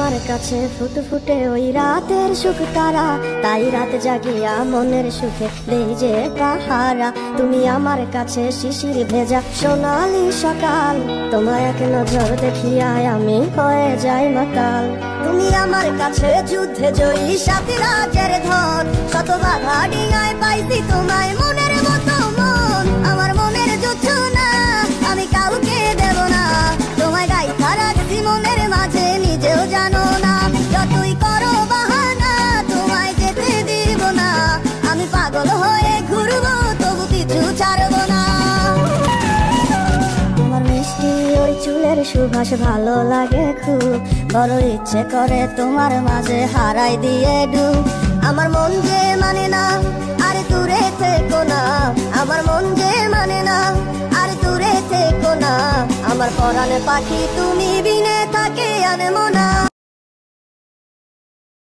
আমার কাছে ফুটফুটে ওই রাতের সুখ তারা, তাই রাত জাগিয়া মনের সুখে দেই যে পাহারা। তুমি আমার কাছে শিশির ভেজা সোনালি সকাল, তোমার এক নজর দেখিয়ায় আমি হয়ে যাই মাতাল। তুমি আমার কাছে যুদ্ধে জয়ী সাথী রাজের ধন, শত বাধা ডিঙায় পাইছি তোমায় মনের মতো মন। আমার মনের যুদ্ধ না আমি কাউকে দেব না, তোমায় গাইথা রাখছি মনের মাঝে নিজেও জানো না। যতই করো বাহানা তোমায় যেতে দিব না, আমি পাগল হয়ে ঘুরবো তবু কিছু ছাড়বো না। তোমার মিষ্টি ওই চুলের সুবাস ভালো লাগে খুব, বড় ইচ্ছে করে তোমার মাঝে হারাই দিয়ে ডুব। আমার মন যে মানে না আর দূরে থেকো না, আমার মন যে মানে না আর দূরে থেকো না। আমার পরাণে পাখি তুমি বিনে থাকে আনমনা।